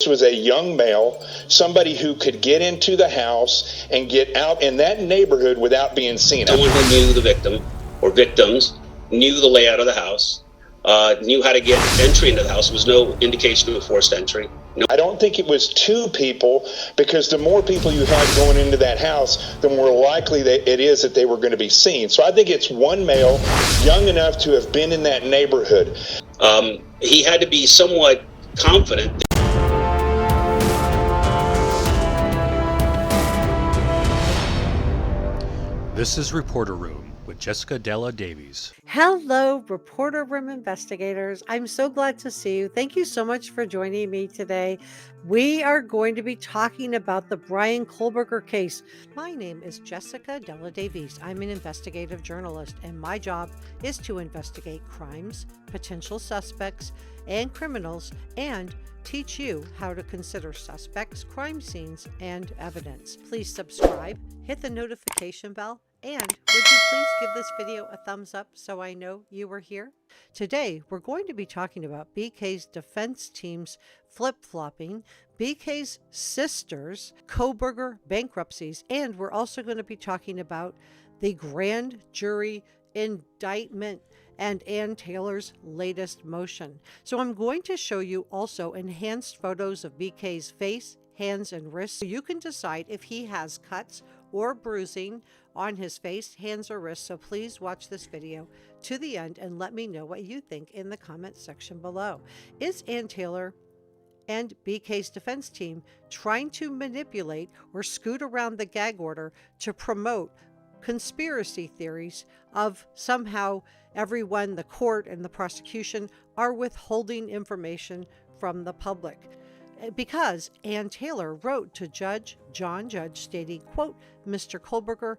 was a young male, somebody who could get into the house and get out in that neighborhood without being seen. Someone who knew the victim or victims, knew the layout of the house, knew how to get entry into the house. There was no indication of forced entry. No. I don't think it was two people, because the more people you have going into that house, the more likely that it is that they were going to be seen. So I think it's one male, young enough to have been in that neighborhood. He had to be somewhat confident. This is Reporter Room with Jessica Davies. Hello, Reporter Room investigators. I'm so glad to see you. Thank you so much for joining me today. We are going to be talking about the Bryan Kohberger case. My name is Jessica Davies. I'm an investigative journalist, and my job is to investigate crimes, potential suspects, and criminals, and teach you how to consider suspects, crime scenes, and evidence. Please subscribe, hit the notification bell, and would you please give this video a thumbs up so I know you were here? Today, we're going to be talking about BK's defense team's flip-flopping, BK's sisters, Kohberger bankruptcies, and we're also going to be talking about the grand jury indictment and Ann Taylor's latest motion. So I'm going to show you also enhanced photos of BK's face, hands, and wrists, so you can decide if he has cuts or bruising on his face, hands, or wrists. So please watch this video to the end and let me know what you think in the comment section below. Is Ann Taylor and BK's defense team trying to manipulate or scoot around the gag order to promote conspiracy theories of somehow everyone, the court and the prosecution, are withholding information from the public? Because Ann Taylor wrote to John Judge stating, quote, Mr. Kohberger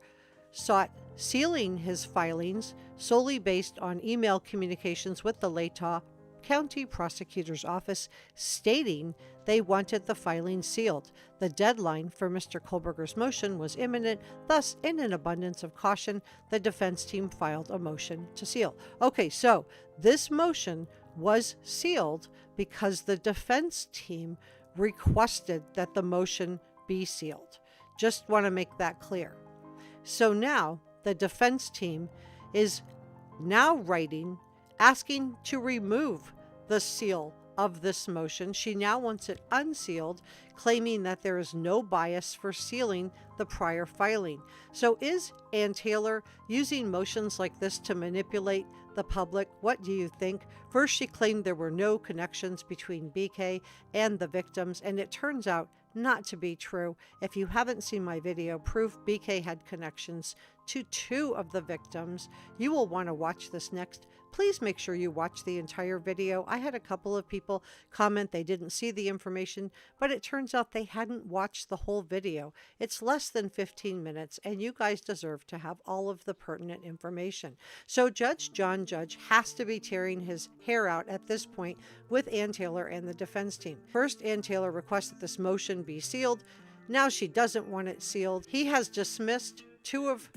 sought sealing his filings solely based on email communications with the Latah County Prosecutor's Office, stating they wanted the filing sealed. The deadline for Mr. Kohberger's motion was imminent. Thus, in an abundance of caution, the defense team filed a motion to seal. Okay, so this motion was sealed because the defense team requested that the motion be sealed. Just want to make that clear. So now the defense team is now writing, asking to remove the seal of this motion. She now wants it unsealed, claiming that there is no bias for sealing the prior filing. So is Ann Taylor using motions like this to manipulate the public? What do you think? First, she claimed there were no connections between BK and the victims, and it turns out not to be true. If you haven't seen my video, proof BK had connections to two of the victims, you will want to watch this next. Please make sure you watch the entire video. I had a couple of people comment they didn't see the information, but it turns out they hadn't watched the whole video. It's less than 15 minutes, and you guys deserve to have all of the pertinent information. So John Judge has to be tearing his hair out at this point with Ann Taylor and the defense team. First, Ann Taylor requests that this motion be sealed. Now she doesn't want it sealed. He has dismissed two of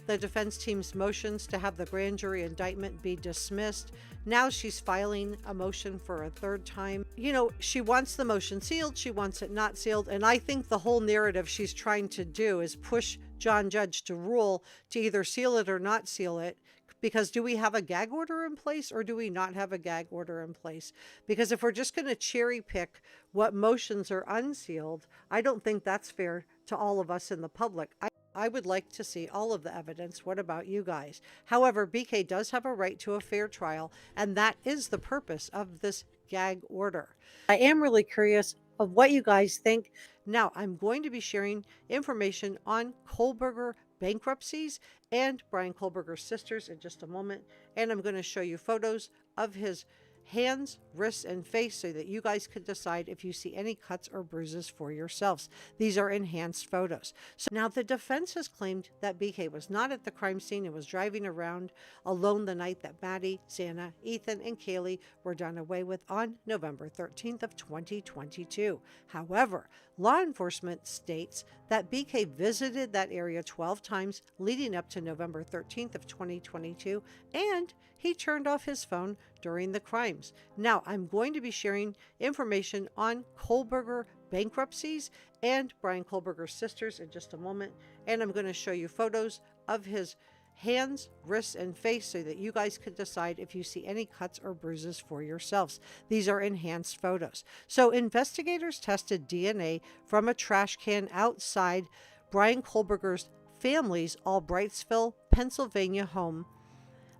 the defense team's motions to have the grand jury indictment be dismissed. Now she's filing a motion for a third time. You know, she wants the motion sealed, she wants it not sealed, and I think the whole narrative she's trying to do is push John Judge to rule to either seal it or not seal it. Because do we have a gag order in place or do we not have a gag order in place? Because if we're just going to cherry pick what motions are unsealed, I don't think that's fair to all of us in the public. I would like to see all of the evidence. What about you guys? However, BK does have a right to a fair trial, and that is the purpose of this gag order. I am really curious of what you guys think. Now, I'm going to be sharing information on Kohberger bankruptcies and Bryan Kohberger's sisters in just a moment, and I'm going to show you photos of his hands, wrists, and face so that you guys can decide if you see any cuts or bruises for yourselves. These are enhanced photos. So now the defense has claimed that BK was not at the crime scene and was driving around alone the night that Maddie, Xana, Ethan, and Kaylee were done away with on November 13th of 2022. However, law enforcement states that BK visited that area 12 times leading up to November 13th of 2022, and he turned off his phone during the crimes. Now, I'm going to be sharing information on Kohberger bankruptcies and Bryan Kohberger's sisters in just a moment, and I'm going to show you photos of his hands, wrists, and face so that you guys can decide if you see any cuts or bruises for yourselves. These are enhanced photos. So investigators tested DNA from a trash can outside Bryan Kohberger's family's Albrightsville, Pennsylvania home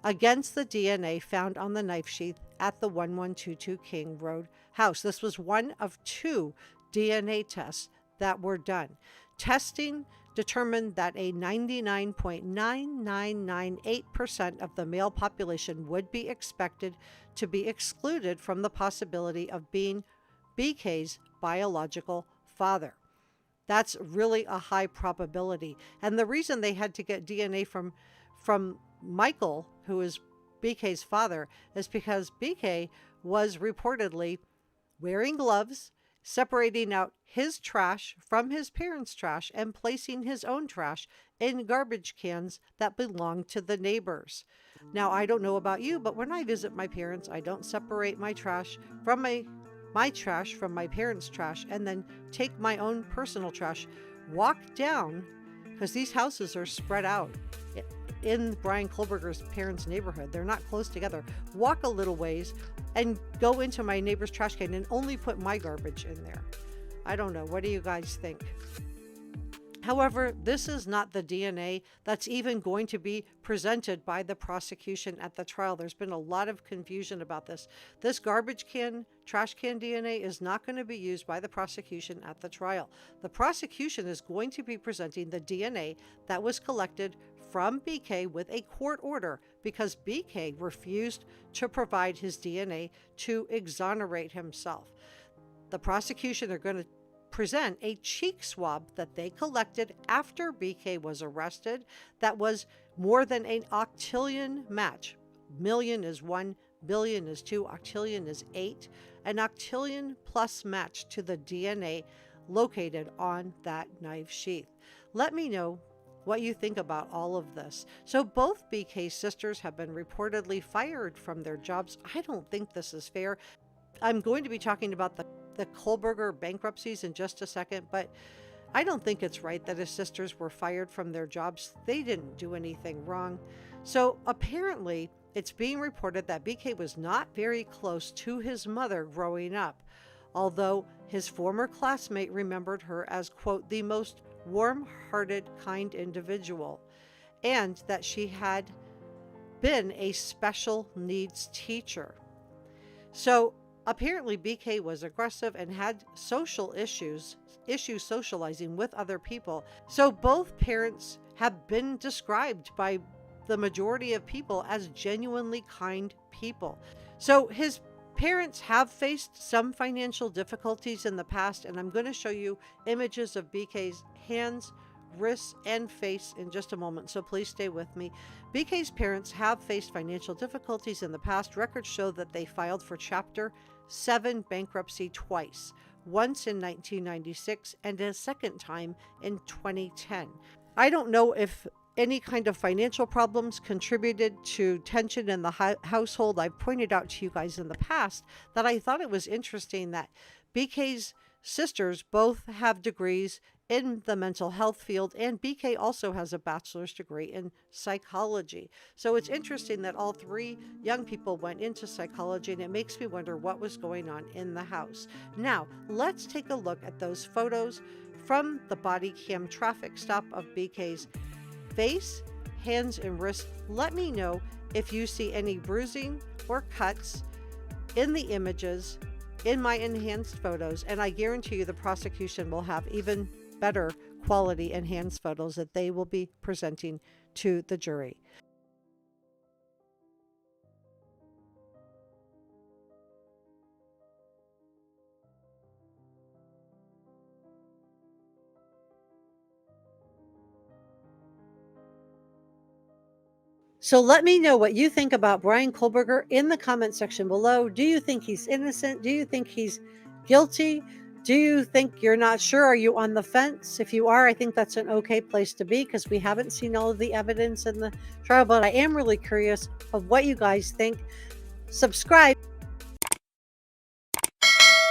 against the DNA found on the knife sheath at the 1122 King Road house. This was one of 2 DNA tests that were done. Testing determined that a 99.9998% of the male population would be expected to be excluded from the possibility of being BK's biological father. That's really a high probability. And the reason they had to get DNA from Michael, who is BK's father, is because BK was reportedly wearing gloves, separating out his trash from his parents' trash, and placing his own trash in garbage cans that belonged to the neighbors. Now, I don't know about you, but when I visit my parents, I don't separate my trash from my trash from my parents' trash and then take my own personal trash, walk down, because these houses are spread out in Bryan Kohberger's parents' neighborhood. They're not close together. Walk a little ways and go into my neighbor's trash can and only put my garbage in there. I don't know. What do you guys think? However, this is not the DNA that's even going to be presented by the prosecution at the trial. There's been a lot of confusion about this. This garbage can, trash can DNA is not going to be used by the prosecution at the trial. The prosecution is going to be presenting the DNA that was collected from BK with a court order because BK refused to provide his DNA to exonerate himself. The prosecution are going to present a cheek swab that they collected after BK was arrested that was more than an octillion match. Million is 1, billion is 2, octillion is 8. An octillion plus match to the DNA located on that knife sheath. Let me know what you think about all of this. So both BK's sisters have been reportedly fired from their jobs. I don't think this is fair. I'm going to be talking about the Kohberger bankruptcies in just a second, but I don't think it's right that his sisters were fired from their jobs. They didn't do anything wrong. So apparently it's being reported that BK was not very close to his mother growing up, although his former classmate remembered her as, quote, the most warm-hearted, kind individual, and that she had been a special needs teacher. So apparently BK was aggressive and had social issues socializing with other people. So both parents have been described by the majority of people as genuinely kind people. So his parents have faced some financial difficulties in the past, and I'm going to show you images of BK's hands, wrists, and face in just a moment, so please stay with me. BK's parents have faced financial difficulties in the past. Records show that they filed for Chapter 7 bankruptcy twice, once in 1996 and a second time in 2010. I don't know if any kind of financial problems contributed to tension in the household. I've pointed out to you guys in the past that I thought it was interesting that BK's sisters both have degrees in the mental health field, and BK also has a bachelor's degree in psychology. So it's interesting that all 3 young people went into psychology, and it makes me wonder what was going on in the house. Now, let's take a look at those photos from the body cam traffic stop of BK's face, hands, and wrists. Let me know if you see any bruising or cuts in the images in my enhanced photos, and I guarantee you the prosecution will have even better quality enhanced photos that they will be presenting to the jury. So let me know what you think about Bryan Kohberger in the comment section below. Do you think he's innocent? Do you think he's guilty? Do you think you're not sure? Are you on the fence? If you are, I think that's an okay place to be because we haven't seen all of the evidence in the trial, but I am really curious of what you guys think. Subscribe.